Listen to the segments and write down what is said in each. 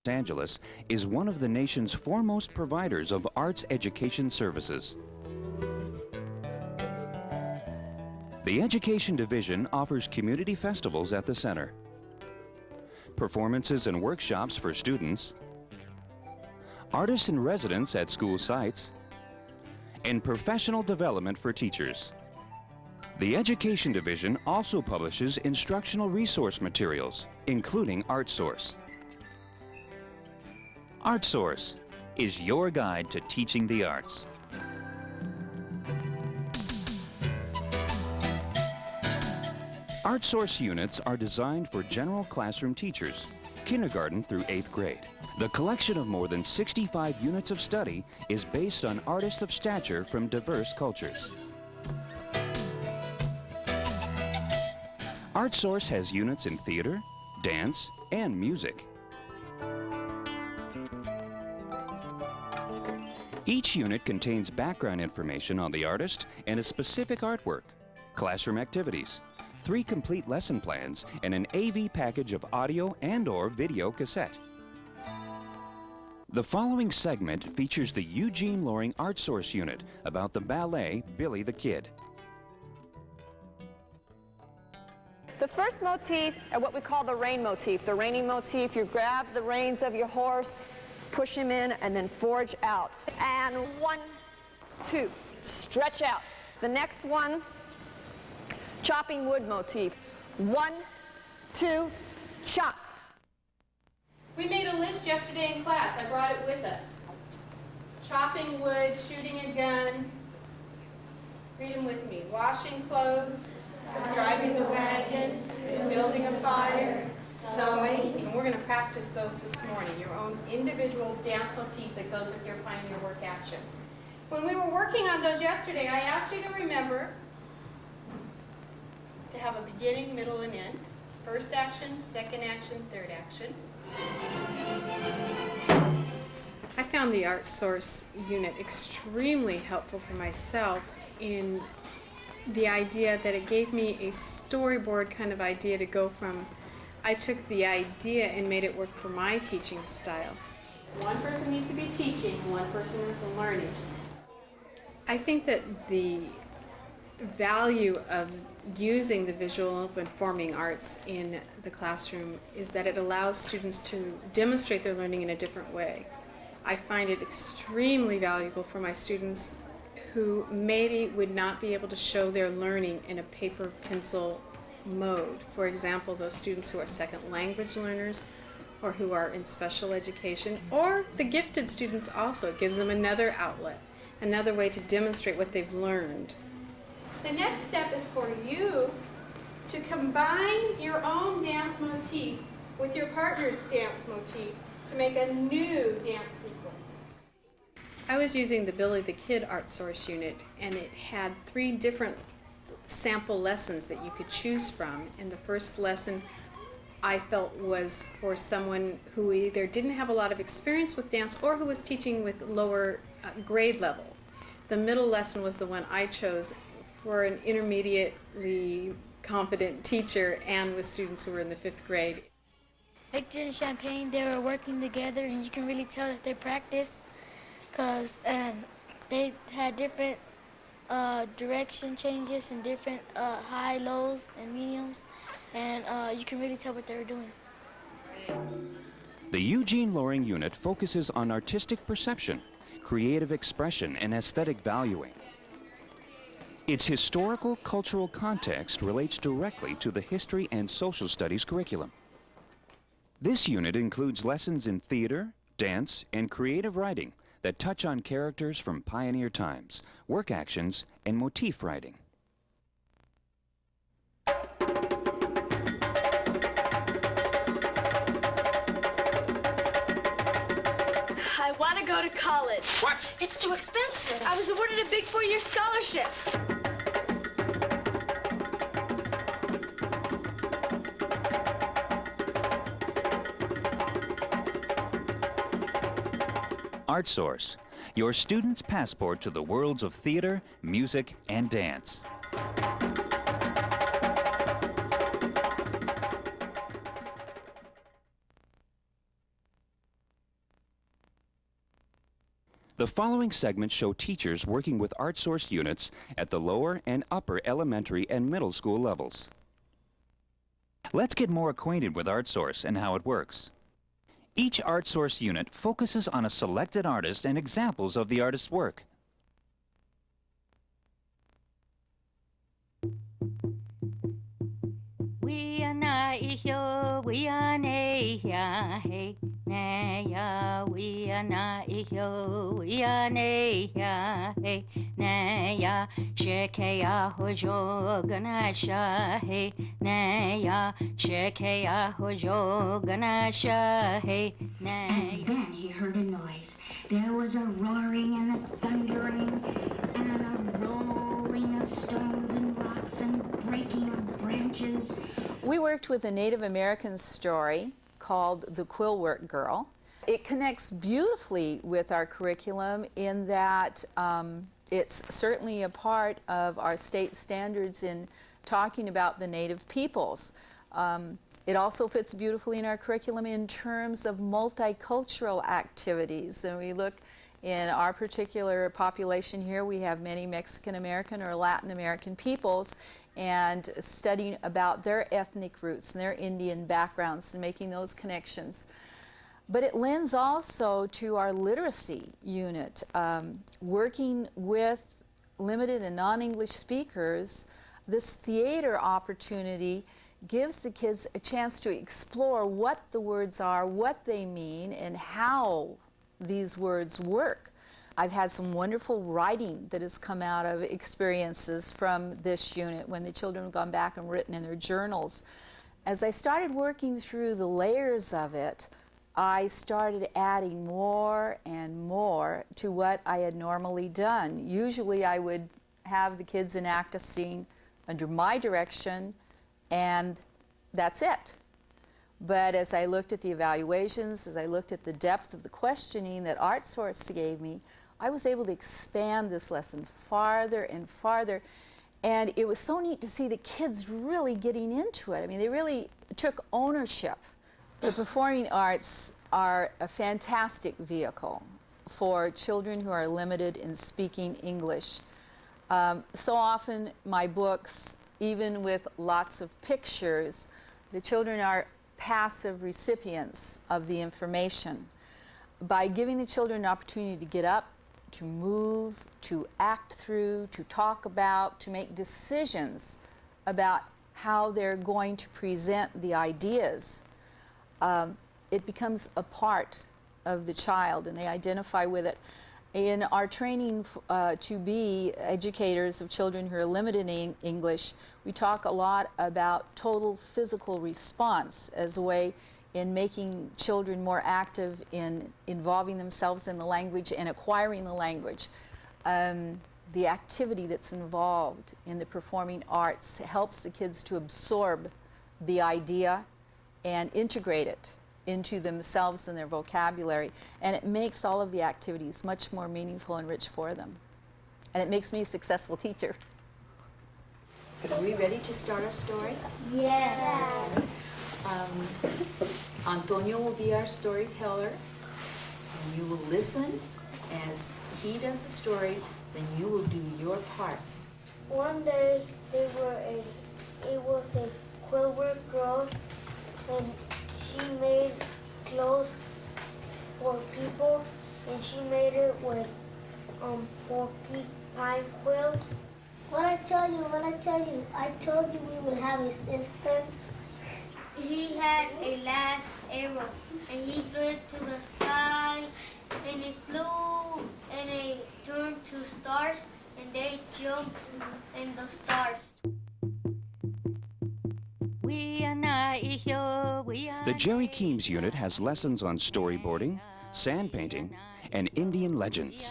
Angeles is one of the nation's foremost providers of arts education services. The Education Division offers community festivals at the center, performances and workshops for students, artists in residence at school sites, and professional development for teachers. The Education Division also publishes instructional resource materials, including Artsource. Artsource is your guide to teaching the arts. Artsource units are designed for general classroom teachers, kindergarten through 8th grade. The collection of more than 65 units of study is based on artists of stature from diverse cultures. Artsource has units in theater, dance, and music. Each unit contains background information on the artist and a specific artwork, classroom activities, 3 complete lesson plans, and an AV package of audio and/or video cassette. The following segment features the Eugene Loring Artsource unit about the ballet Billy the Kid. The first motif are what we call the rein motif. The reining motif, you grab the reins of your horse, push him in, and then forge out. And 1, 2, stretch out. The next one, chopping wood motif. 1, 2, chop. We made a list yesterday in class. I brought it with us. Chopping wood, shooting a gun. Read them with me. Washing clothes, driving the wagon, building a fire, sewing. And we're going to practice those this morning, your own individual dance motif that goes with your pioneer work action. When we were working on those yesterday, I asked you to remember to have a beginning, middle, and end. First action, second action, third action. I found the Artsource unit extremely helpful for myself in the idea that it gave me a storyboard kind of idea to go from. I took the idea and made it work for my teaching style. One person needs to be teaching, one person is the learning. I think that the value of using the visual and performing arts in the classroom is that it allows students to demonstrate their learning in a different way. I find it extremely valuable for my students who maybe would not be able to show their learning in a paper pencil mode. For example, those students who are second language learners or who are in special education, or the gifted students also. It gives them another outlet, another way to demonstrate what they've learned. The next step is for you to combine your own dance motif with your partner's dance motif to make a new dance sequence. I was using the Billy the Kid Artsource unit, and it had 3 different sample lessons that you could choose from. And the first lesson I felt was for someone who either didn't have a lot of experience with dance or who was teaching with lower grade levels. The middle lesson was the one I chose for an intermediately confident teacher and with students who were in the 5th grade. Victor and Champagne, they were working together, and you can really tell that they practiced because they had different direction changes and different high, lows, and mediums, and you can really tell what they were doing. The Eugene Loring unit focuses on artistic perception, creative expression, and aesthetic valuing. Its historical, cultural context relates directly to the history and social studies curriculum. This unit includes lessons in theater, dance, and creative writing that touch on characters from pioneer times, work actions, and motif writing. I want to go to college. What? It's too expensive. I was awarded a big 4-year scholarship. Artsource, your student's passport to the worlds of theater, music, and dance. The following segments show teachers working with Artsource units at the lower and upper elementary and middle school levels. Let's get more acquainted with Artsource and how it works. Each Artsource unit focuses on a selected artist and examples of the artist's work. And then he heard a noise. There was a roaring and a thundering and a rolling of stones and rocks and breaking of branches. We worked with a Native American story called The Quillwork Girl. It connects beautifully with our curriculum in that it's certainly a part of our state standards in talking about the Native peoples. It also fits beautifully in our curriculum in terms of multicultural activities. And we look in our particular population here, we have many Mexican American or Latin American peoples, and studying about their ethnic roots and their Indian backgrounds and making those connections. But it lends also to our literacy unit, working with limited and non-English speakers. This theater opportunity gives the kids a chance to explore what the words are, what they mean, and how these words work. I've had some wonderful writing that has come out of experiences from this unit when the children have gone back and written in their journals. As I started working through the layers of it, I started adding more and more to what I had normally done. Usually I would have the kids enact a scene under my direction, and that's it. But as I looked at the evaluations, as I looked at the depth of the questioning that Artsource gave me, I was able to expand this lesson farther and farther. And it was so neat to see the kids really getting into it. I mean, they really took ownership. The performing arts are a fantastic vehicle for children who are limited in speaking English. So often my books, even with lots of pictures, the children are passive recipients of the information. By giving the children an opportunity to get up, to move, to act through, to talk about, to make decisions about how they're going to present the ideas, it becomes a part of the child and they identify with it. In our training to be educators of children who are limited in English, we talk a lot about total physical response as a way in making children more active in involving themselves in the language and acquiring the language. The activity that's involved in the performing arts helps the kids to absorb the idea and integrate it into themselves and their vocabulary, and it makes all of the activities much more meaningful and rich for them. And it makes me a successful teacher. Are we ready to start our story? Yeah. Antonio will be our storyteller, and you will listen as he does the story, then you will do your parts. One day it was a quillwork girl, and she made clothes for people, and she made it with 4 pine quills. I told you we would have a sister. He had a last arrow, and he threw it to the skies, and it flew, and it turned to stars, and they jumped in the stars. The Jerry Keems unit has lessons on storyboarding, sand painting, and Indian legends.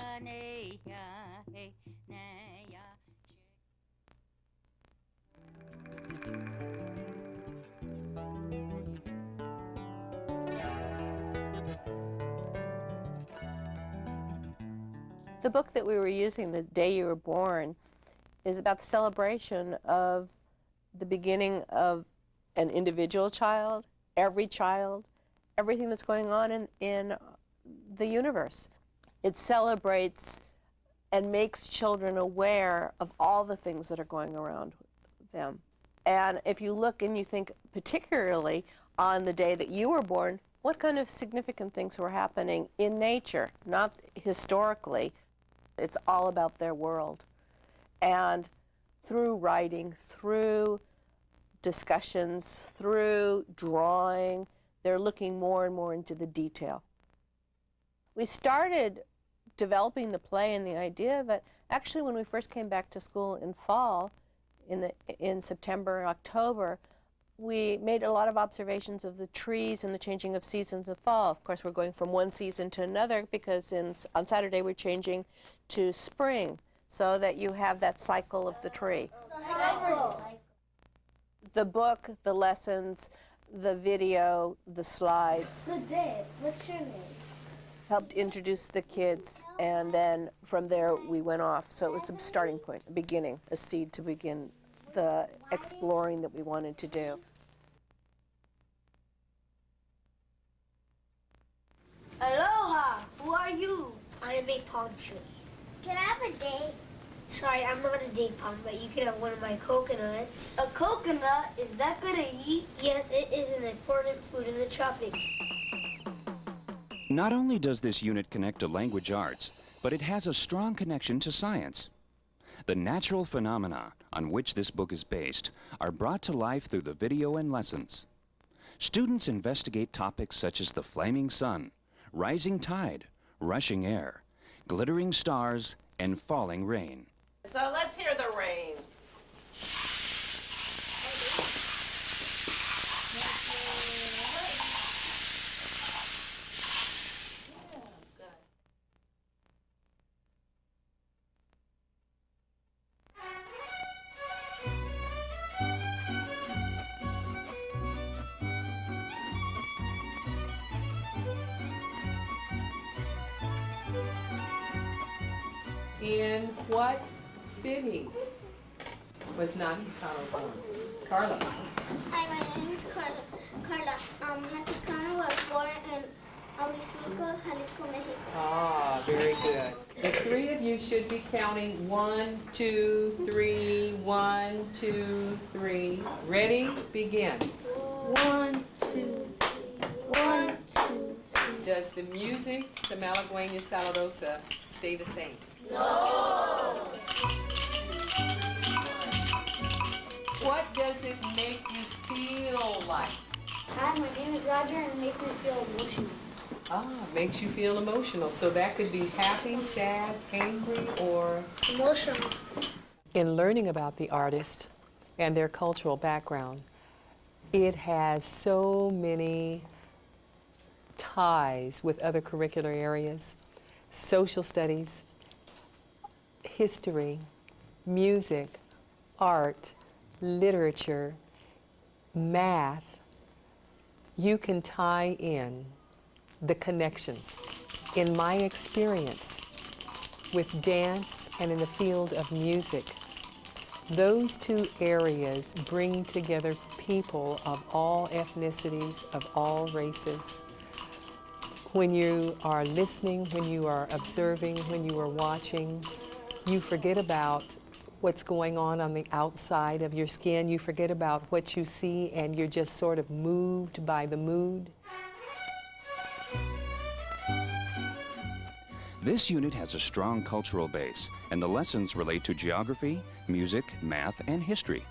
The book that we were using, The Day You Were Born, is about the celebration of the beginning of an individual child, everything that's going on in the universe. It celebrates and makes children aware of all the things that are going around them. And if you look and you think particularly on the day that you were born, what kind of significant things were happening in nature, not historically. It's all about their world. And through writing, through discussions, through drawing, they're looking more and more into the detail. We started developing the play and the idea of it actually when we first came back to school in fall, in September and October. We made a lot of observations of the trees and the changing of seasons of fall. Of course, we're going from one season to another because on Saturday we're changing to spring, so that you have that cycle of the tree. The book, the lessons, the video, the slides. What's your name? Helped introduce the kids, and then from there we went off. So it was a starting point, a beginning, a seed to begin the exploring that we wanted to do. Aloha! Who are you? I am a palm tree. Can I have a date? Sorry, I'm not a date palm, but you can have one of my coconuts. A coconut? Is that good to eat? Yes, it is an important food in the tropics. Not only does this unit connect to language arts, but it has a strong connection to science. The natural phenomena on which this book is based are brought to life through the video and lessons. Students investigate topics such as the flaming sun, rising tide, rushing air, glittering stars, and falling rain. So let's hear the rain. In what city was Naticano born? Carla. Hi, my name is Carla. Naticano was born in Ahuizilco, Jalisco, Mexico. Ah, very good. The three of you should be counting 1, 2, 3, 1, 2, 3. Ready? Begin. 1, 2, 3. 1, 2, 3. Does the music, the Malagueña Saladosa, stay the same? No. What does it make you feel like? Hi, my name is Roger, and it makes me feel emotional. Ah, makes you feel emotional. So that could be happy, sad, angry, or... Emotional. In learning about the artist and their cultural background, it has so many ties with other curricular areas: social studies, history, music, art, literature, math. You can tie in the connections. In my experience with dance and in the field of music, those two areas bring together people of all ethnicities, of all races. When you are listening, when you are observing, when you are watching, you forget about what's going on the outside of your skin. You forget about what you see, and you're just sort of moved by the mood. This unit has a strong cultural base, and the lessons relate to geography, music, math, and history.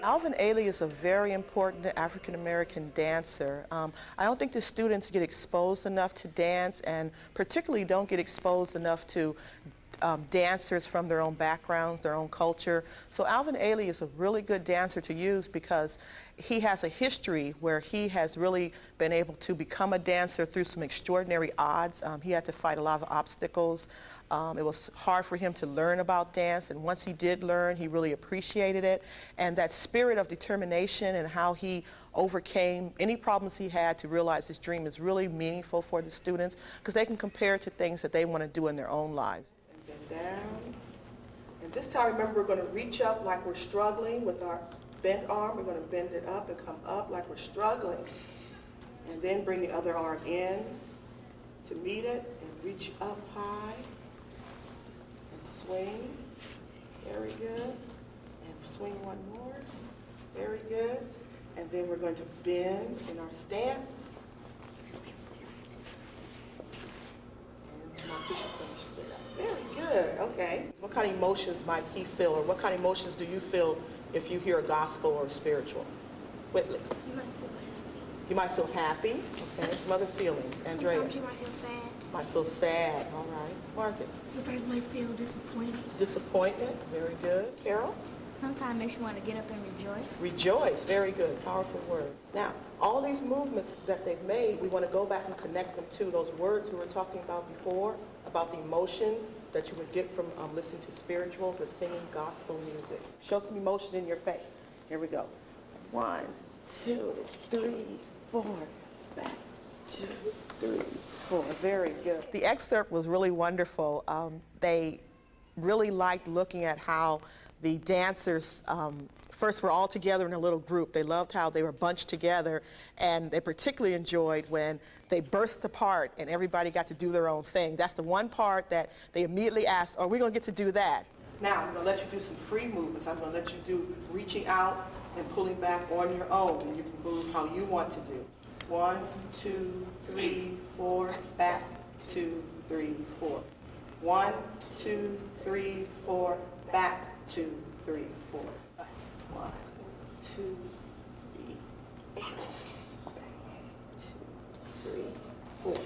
Alvin Ailey is a very important African-American dancer. I don't think the students get exposed enough to dance, and particularly don't get exposed enough to dancers from their own backgrounds, their own culture. So Alvin Ailey is a really good dancer to use because he has a history where he has really been able to become a dancer through some extraordinary odds. He had to fight a lot of obstacles. It was hard for him to learn about dance, and once he did learn, he really appreciated it. And that spirit of determination and how he overcame any problems he had to realize his dream is really meaningful for the students because they can compare it to things that they want to do in their own lives. And bend down. And this time, remember, we're going to reach up like we're struggling with our bent arm. We're going to bend it up and come up like we're struggling. And then bring the other arm in to meet it and reach up high. Swing, very good, and swing one more, very good, and then we're going to bend in our stance, and my fish is going to split up. Very good, okay. What kind of emotions might he feel, or what kind of emotions do you feel if you hear a gospel or a spiritual? Whitley? You might feel happy, okay, some other feelings. Andrea? Sometimes you might feel sad. Might feel sad, all right. Marcus? Sometimes you might feel disappointed. Disappointment, very good. Carol? Sometimes it makes you want to get up and rejoice. Rejoice, very good, powerful word. Now, all these movements that they've made, we want to go back and connect them to those words we were talking about before, about the emotion that you would get from listening to spirituals or singing gospel music. Show some emotion in your face. Here we go. 1, 2, 3, 4, back, 2, 3, 4. Very good. The excerpt was really wonderful. They really liked looking at how the dancers first were all together in a little group. They loved how they were bunched together, and they particularly enjoyed when they burst apart and everybody got to do their own thing. That's the one part that they immediately asked, are we going to get to do that? Now, I'm going to let you do some free movements. I'm going to let you do reaching out and pulling back on your own, and you can move how you want to do. 1, 2, 3, 4, back, 2, 3, 4. 1, 2, 3, 4, back, 2, 3, 4. 1, 2, 3, 4. 2, 3, 4.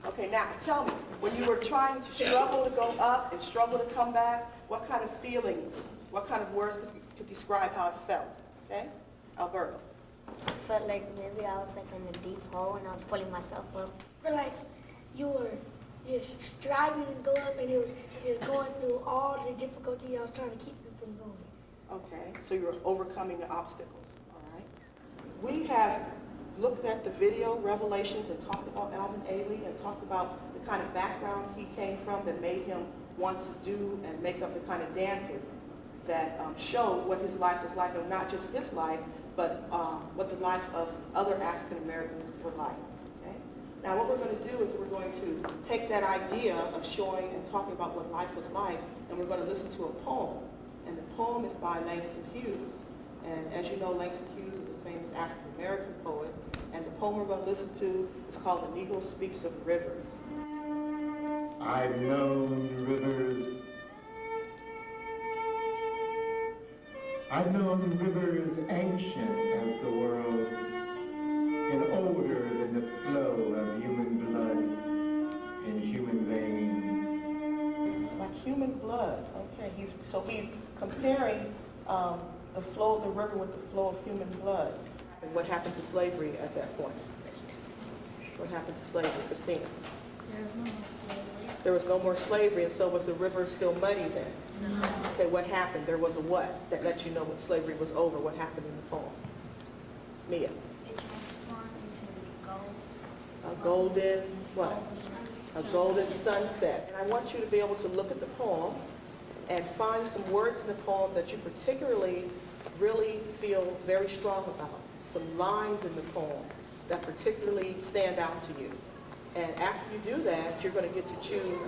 Okay, now tell me, when you were trying to struggle to go up and struggle to come back, what kind of feelings, what kind of words could describe how it felt? Okay, Alberto. I felt like maybe I was like in a deep hole and I was pulling myself up. Or like you were just striving to go up and it was just going through all the difficulty I was trying to keep you from going. Okay, so you're overcoming the obstacles, all right? We have looked at the video, Revelations, and talked about Alvin Ailey and talked about the kind of background he came from that made him want to do and make up the kind of dances that showed what his life was like, and not just his life, but what the life of other African Americans were like. Okay? Now what we're going to do is we're going to take that idea of showing and talking about what life was like, and we're going to listen to a poem. And the poem is by Langston Hughes. And as you know, Langston Hughes is a famous African American poet. And the poem we're going to listen to is called The Negro Speaks of Rivers. I've known rivers. I've known rivers ancient as the world, and older than the flow of human blood in human veins. Like human blood, okay. So he's comparing the flow of the river with the flow of human blood. And what happened to slavery at that point? What happened to slavery, Christina? There was no more slavery. There was no more slavery, and so was the river still muddy then? No. Okay, what happened? There was a what that lets you know when slavery was over? What happened in the poem? Mia? It transformed into gold. A golden what? A golden sunset. And I want you to be able to look at the poem and find some words in the poem that you particularly really feel very strong about. Some lines in the poem that particularly stand out to you. And after you do that, you're going to get to choose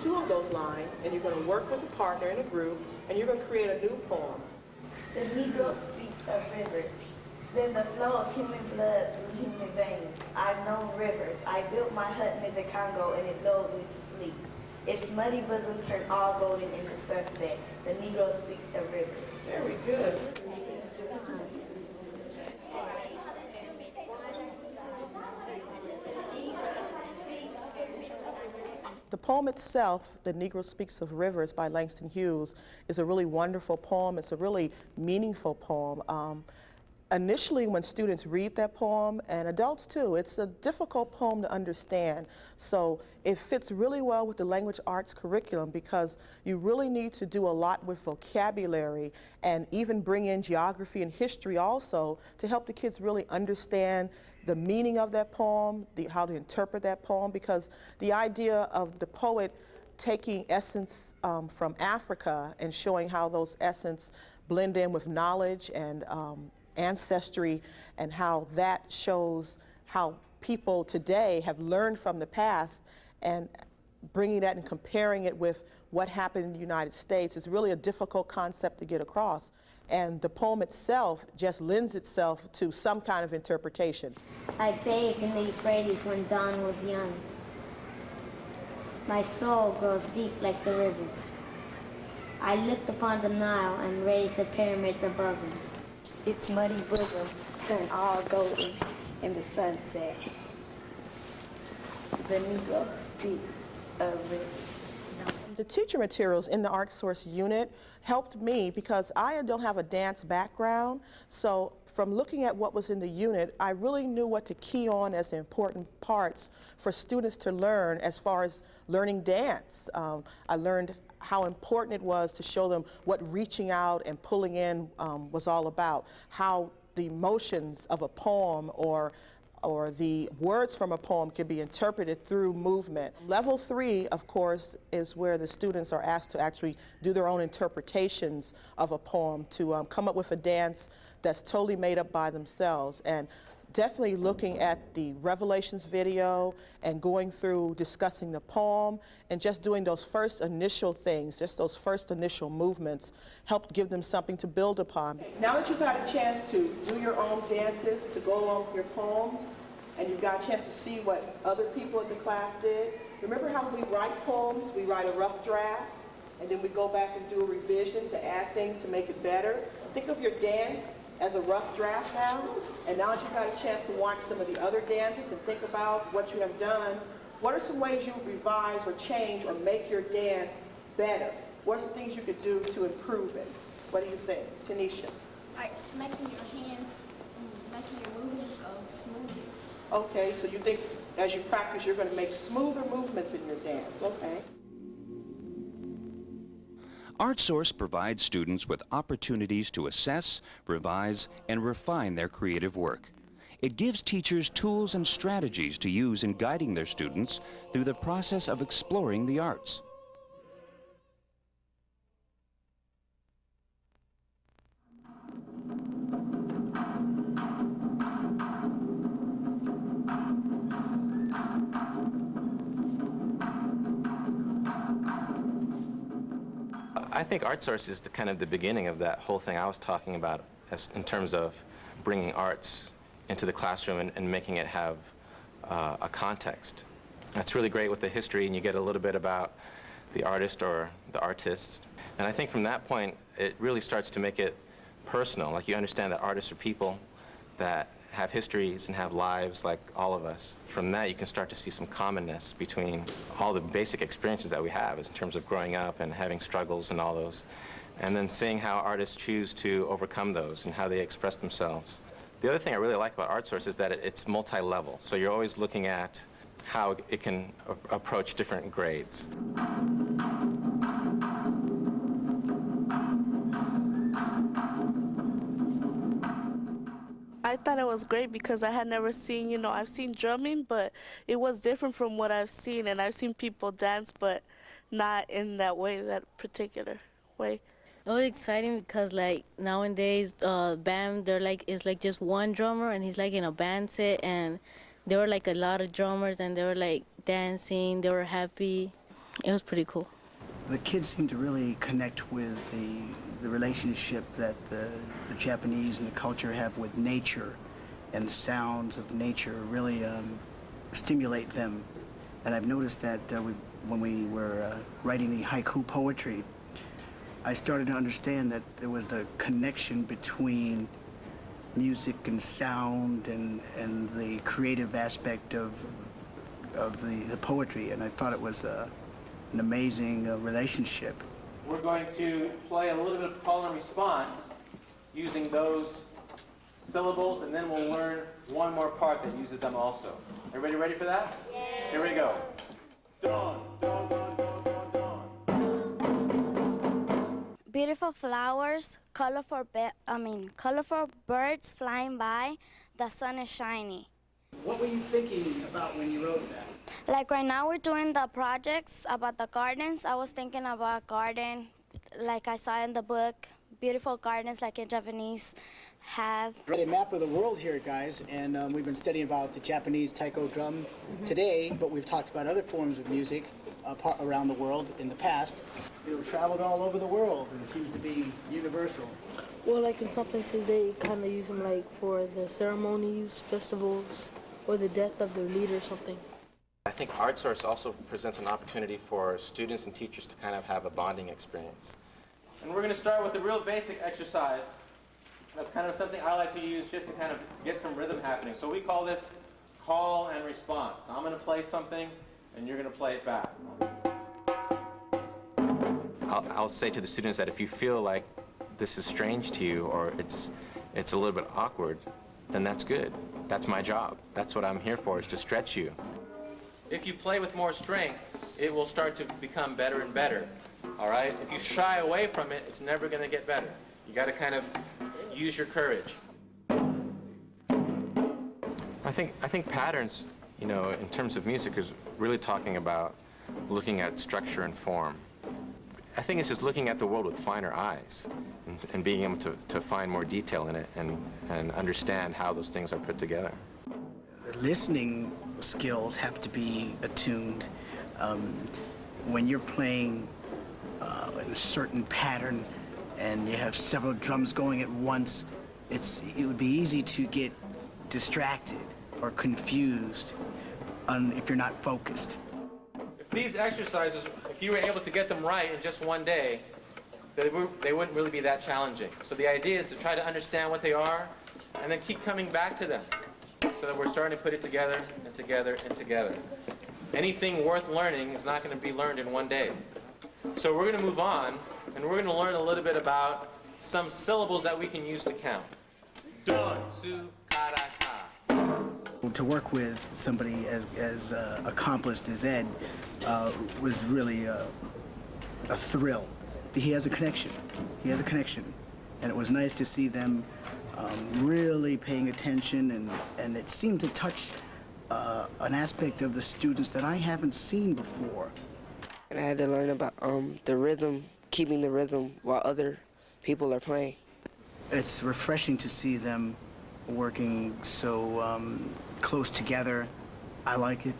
two of those lines, and you're going to work with a partner in a group, and you're going to create a new poem. The Negro speaks of rivers, then the flow of human blood through human veins. I've known rivers. I built my hut near the Congo, and it lulled me to sleep. Its muddy bosom turned all golden in the sunset. The Negro speaks of rivers. Very good. The poem itself, The Negro Speaks of Rivers by Langston Hughes, is a really wonderful poem. It's a really meaningful poem. Initially, when students read that poem, and adults too, it's a difficult poem to understand. So it fits really well with the language arts curriculum because you really need to do a lot with vocabulary and even bring in geography and history also to help the kids really understand the meaning of that poem, how to interpret that poem, because the idea of the poet taking essence from Africa and showing how those essence blend in with knowledge and ancestry, and how that shows how people today have learned from the past, and bringing that and comparing it with what happened in the United States is really a difficult concept to get across. And the poem itself just lends itself to some kind of interpretation. I bathed in the Euphrates when dawn was young. My soul grows deep like the rivers. I looked upon the Nile and raised the pyramids above him. Its muddy bosom turned all golden in the sunset. The Negro speaks of rivers. The teacher materials in the Artsource unit helped me because I don't have a dance background. So from looking at what was in the unit, I really knew what to key on as the important parts for students to learn as far as learning dance. I learned how important it was to show them what reaching out and pulling in was all about, how the emotions of a poem or the words from a poem can be interpreted through movement. Level 3, of course, is where the students are asked to actually do their own interpretations of a poem, to come up with a dance that's totally made up by themselves. And definitely looking at the Revelations video and going through discussing the poem and just doing those first initial things, just those first initial movements, helped give them something to build upon. Now that you've had a chance to do your own dances to go along with your poems, and you've got a chance to see what other people in the class did, remember how we write poems? We write a rough draft, and then we go back and do a revision to add things to make it better. Think of your dance as a rough draft now, and now that you've had a chance to watch some of the other dances and think about what you have done, what are some ways you would revise or change or make your dance better? What are some things you could do to improve it? What do you think? Tanisha? Like making your hands, making your movements go smoother. Okay, so you think as you practice you're going to make smoother movements in your dance. Okay. Artsource provides students with opportunities to assess, revise, and refine their creative work. It gives teachers tools and strategies to use in guiding their students through the process of exploring the arts. I think Artsource is the kind of the beginning of that whole thing I was talking about in terms of bringing arts into the classroom and making it have a context. It's really great with the history, and you get a little bit about the artist or the artists. And I think from that point, it really starts to make it personal. Like, you understand that artists are people that have histories and have lives like all of us. From that, you can start to see some commonness between all the basic experiences that we have in terms of growing up and having struggles and all those. And then seeing how artists choose to overcome those and how they express themselves. The other thing I really like about Artsource is that it's multi-level. So you're always looking at how it can approach different grades. I thought it was great because I had never seen, I've seen drumming, but it was different from what I've seen. And I've seen people dance, but not in that way, that particular way. It was exciting because, like, nowadays, band, it's like just one drummer, and he's like in a band set, and there were like a lot of drummers, and they were like dancing, they were happy. It was pretty cool. The kids seem to really connect with the relationship that the Japanese and the culture have with nature, and the sounds of nature really stimulate them. And I've noticed that when we were writing the haiku poetry, I started to understand that there was the connection between music and sound and the creative aspect of of the poetry, and I thought it was an amazing relationship. We're going to play a little bit of call and response using those syllables, and then we'll learn one more part that uses them also. Everybody ready for that? Yeah. Here we go. Dawn, dawn, dawn, dawn, dawn, dawn. Beautiful flowers, colorful birds flying by, the sun is shining. What were you thinking about when you wrote that? Like right now we're doing the projects about the gardens. I was thinking about garden, like I saw in the book, beautiful gardens like in Japanese have. We had a map of the world here, guys, and we've been studying about the Japanese taiko drum today, but we've talked about other forms of music around the world in the past. You know, traveled all over the world, and it seems to be universal. Well, like in some places they kind of use them like for the ceremonies, festivals, or the death of their leader or something. I think Artsource also presents an opportunity for students and teachers to kind of have a bonding experience. And we're going to start with a real basic exercise. That's kind of something I like to use just to kind of get some rhythm happening. So we call this call and response. I'm going to play something, and you're going to play it back. I'll say to the students that if you feel like this is strange to you or it's a little bit awkward, then that's good. That's my job. That's what I'm here for, is to stretch you. If you play with more strength, it will start to become better and better. All right? If you shy away from it, it's never going to get better. You got to kind of use your courage. I think patterns, you know, in terms of music, is really talking about looking at structure and form. I think it's just looking at the world with finer eyes and being able to find more detail in it and understand how those things are put together. Listening skills have to be attuned. When you're playing in a certain pattern and you have several drums going at once, it would be easy to get distracted or confused if you're not focused. If these exercises, if you were able to get them right in just one day, they wouldn't really be that challenging. So the idea is to try to understand what they are and then keep coming back to them so that we're starting to put it together and together and together. Anything worth learning is not going to be learned in one day. So we're going to move on, and we're going to learn a little bit about some syllables that we can use to count. Don, su, kara, ka. To work with somebody as accomplished as Ed was really a thrill. He has a connection. He has a connection. And it was nice to see them really paying attention, and it seemed to touch an aspect of the students that I haven't seen before. And I had to learn about the rhythm, keeping the rhythm while other people are playing. It's refreshing to see them working so close together. I like it.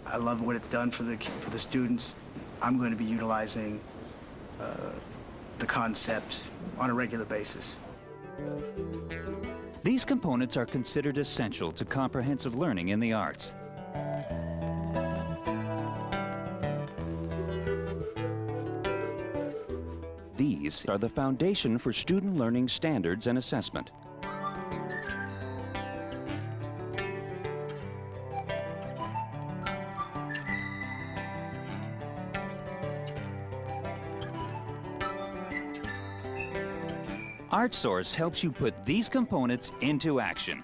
I love what it's done for the students. I'm going to be utilizing the concepts on a regular basis. These components are considered essential to comprehensive learning in the arts. These are the foundation for student learning standards and assessment. Artsource helps you put these components into action.